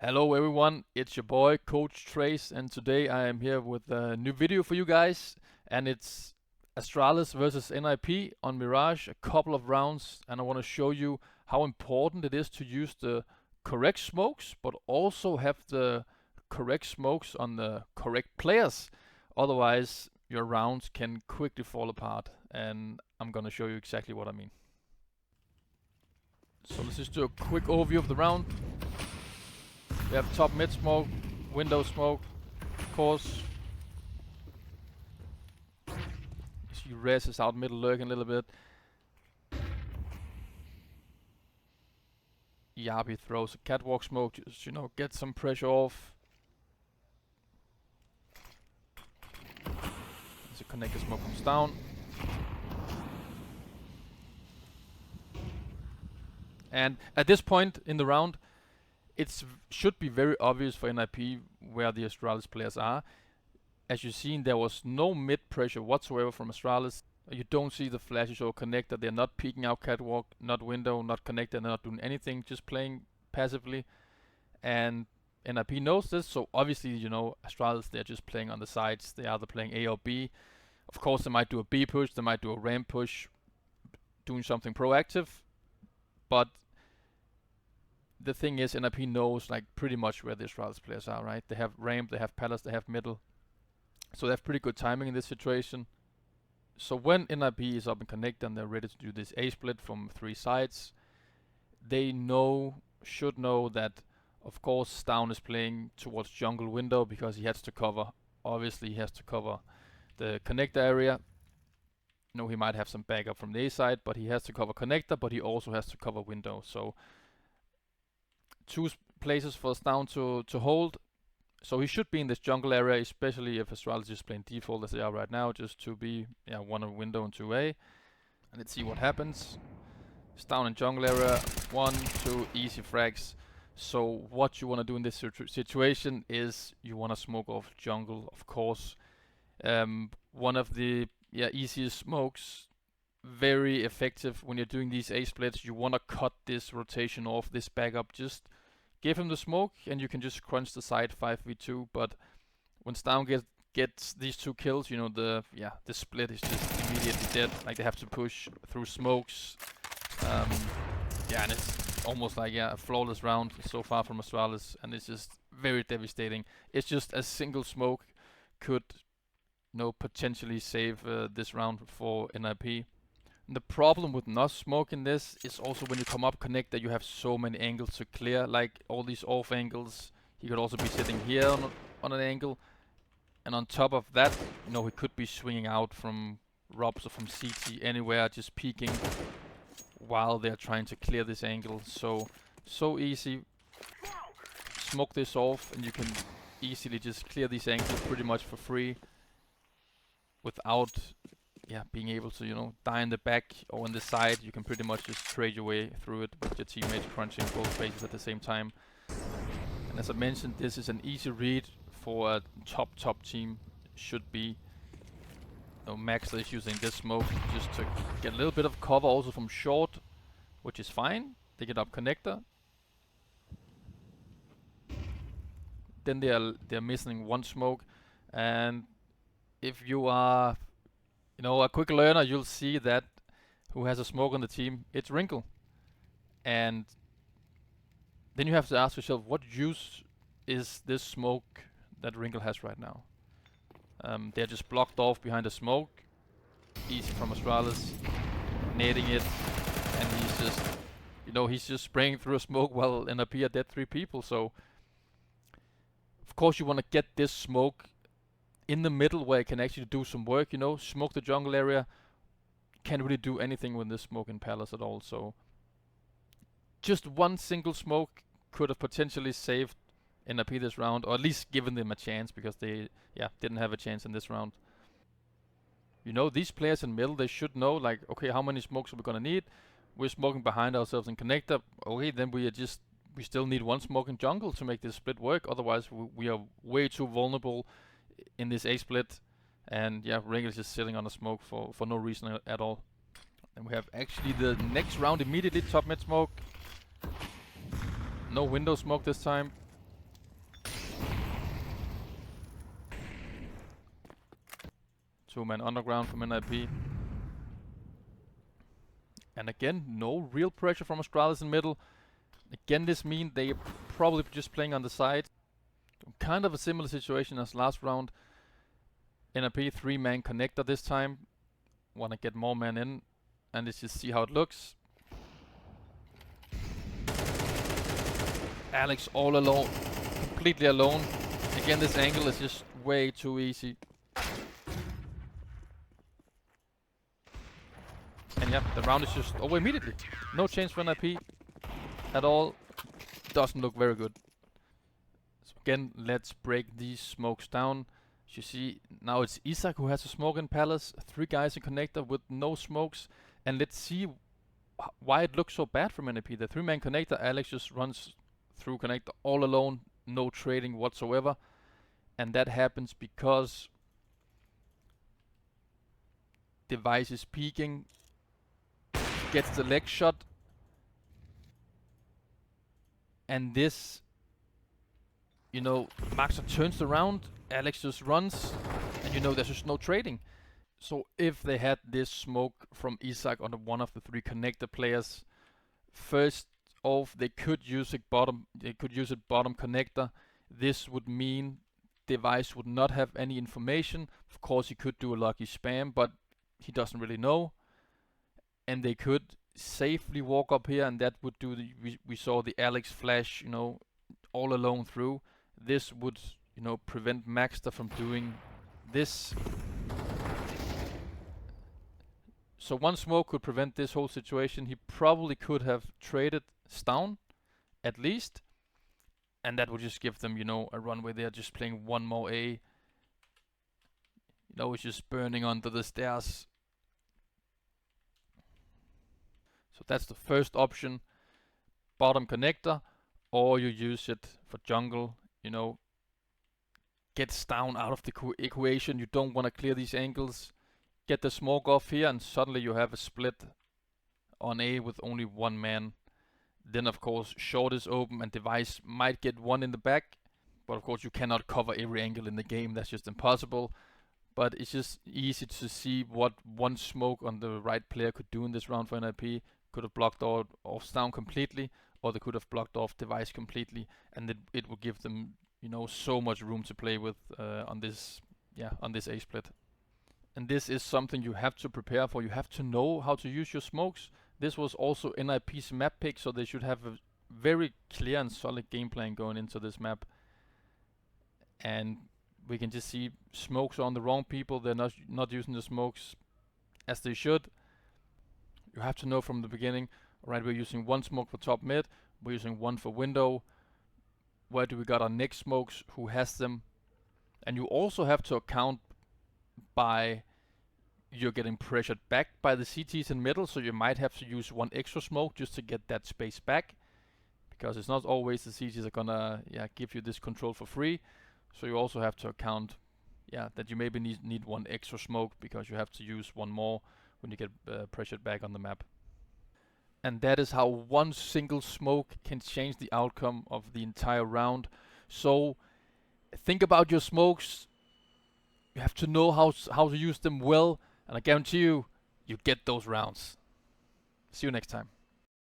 Hello everyone, it's your boy Coach Trace, and today I am here with a new video for you guys, and it's Astralis versus NiP on Mirage, a couple of rounds, and I want to show you how important it is to use the correct smokes, but also have the correct smokes on the correct players. Otherwise, your rounds can quickly fall apart, and I'm gonna show you exactly what I mean. So let's just do a quick overview of the round. We have top mid smoke, window smoke, of course. You see Res is out middle lurking a little bit. Yabi throws a catwalk smoke, just get some pressure off. As the connector smoke comes down. And at this point in the round, it should be very obvious for NiP where the Astralis players are. As you've seen, there was no mid pressure whatsoever from Astralis. You don't see the flashes or connector. They're not peeking out catwalk, not window, not connector. They're not doing anything, just playing passively. And NiP knows this, so obviously, Astralis, they're just playing on the sides. They're either playing A or B. Of course, they might do a B push, they might do a ramp push, doing something proactive. But the thing is, NiP knows like pretty much where the Astralis players are, right? They have ramp, they have palace, they have middle. So they have pretty good timing in this situation. So when NiP is up in connect and they're ready to do this A split from 3 sides, they should know that of course Stown is playing towards jungle window because he has to cover, obviously he has to cover the connector area. He might have some backup from the A side, but he has to cover connector, but he also has to cover window. So 2 places for Stown to hold. So he should be in this jungle area, especially if Astralis is playing default as they are right now, just to be one on window and 2A. And let's see what happens. It's down in jungle area, 1, 2, easy frags. So what you want to do in this situation is you want to smoke off jungle, of course. One of the easiest smokes, very effective when you're doing these A splits. You want to cut this rotation off, this backup. Just give him the smoke and you can just crunch the side 5v2. But when Stown gets these 2 kills, the split is just immediately dead. Like they have to push through smokes. And it's almost like a flawless round so far from Astralis, and it's just very devastating. It's just a single smoke could potentially save this round for NiP. And the problem with not smoking this is also when you come up connect that you have so many angles to clear, like all these off angles. He could also be sitting here on an angle, and on top of that, he could be swinging out from Robs or from CT, anywhere, just peeking while they're trying to clear this angle. So easy. Smoke this off and you can easily just clear these angles pretty much for free without being able to die in the back or in the side. You can pretty much just trade your way through it with your teammates crunching both faces at the same time. And as I mentioned, this is an easy read for a top team. Should be. Max is using this smoke just to get a little bit of cover also from short, which is fine. They get up connector. Then they're missing 1 smoke, and if you are a quick learner, you'll see that who has a smoke on the team, it's Wrinkle. And then you have to ask yourself, what use is this smoke that Wrinkle has right now? They're just blocked off behind the smoke. Easy from Astralis, nading it, and he's just spraying through a smoke while NiP are dead 3 people. So of course you want to get this smoke in the middle where it can actually do some work. Smoke the jungle area. Can't really do anything with this smoke in Palace at all. So just 1 single smoke could have potentially saved NiP this round, or at least given them a chance, because they didn't have a chance in this round. These players in middle, they should know, like, okay, how many smokes are we gonna need? We're smoking behind ourselves in connector. Okay, then we still need 1 smoke in jungle to make this split work. Otherwise, we are way too vulnerable in this A split. And Wrinkle is just sitting on a smoke for no reason at all. And we have actually the next round immediately top mid smoke. No window smoke this time. Two-man underground from NiP. And again, no real pressure from Astralis in middle. Again, this means they are probably just playing on the side. Kind of a similar situation as last round. NiP 3-man connector this time. Wanna get more men in, and let's just see how it looks. Alex all alone, completely alone. Again, this angle is just way too easy. And yeah, the round is just over immediately. No change for NiP at all. Doesn't look very good. So again, let's break these smokes down. As you see, now it's Isaac who has a smoke in Palace. 3 guys in connector with no smokes. And let's see why it looks so bad from NiP. The 3-man connector, Alex just runs through connector all alone. No trading whatsoever. And that happens because Device is peeking. Gets the leg shot. And this, you know, Maxer turns around, Alex just runs, and you know there's just no trading. So if they had this smoke from Isaac on one of the 3 connector players, first off they could use it bottom. They could use it bottom connector. This would mean Device would not have any information. Of course, he could do a lucky spam, but he doesn't really know. And they could safely walk up here, and that would do the, we saw the Alex flash, you know, all alone through. This would, you know, prevent Maxter from doing this. So one smoke could prevent this whole situation. He probably could have traded Stown, at least, and that would just give them, you know, a runway there, just playing one more A. You know, it's just burning under the stairs. So that's the first option, bottom connector, or you use it for jungle, you know, gets down out of the equation. You don't want to clear these angles. Get the smoke off here, and suddenly you have a split on A with only 1 man. Then of course short is open and Device might get 1 in the back, but of course you cannot cover every angle in the game. That's just impossible. But it's just easy to see what one smoke on the right player could do in this round for NiP. Could have blocked off Stown completely, or they could have blocked off Device completely, and it would give them, you know, so much room to play with on this A split. And this is something you have to prepare for. You have to know how to use your smokes. This was also NiP's map pick, so they should have a very clear and solid game plan going into this map. And we can just see smokes on the wrong people. They're not using the smokes as they should. You have to know from the beginning, alright, we're using 1 smoke for top mid, we're using 1 for window. Where do we got our next smokes? Who has them? And you also have to account by you're getting pressured back by the CTs in middle, so you might have to use 1 extra smoke just to get that space back, because it's not always the CTs are gonna give you this control for free. So you also have to account that you maybe need 1 extra smoke, because you have to use 1 more when you get pressured back on the map. And that is how 1 single smoke can change the outcome of the entire round. So think about your smokes. You have to know how to use them well, and I guarantee you, you get those rounds. See you next time.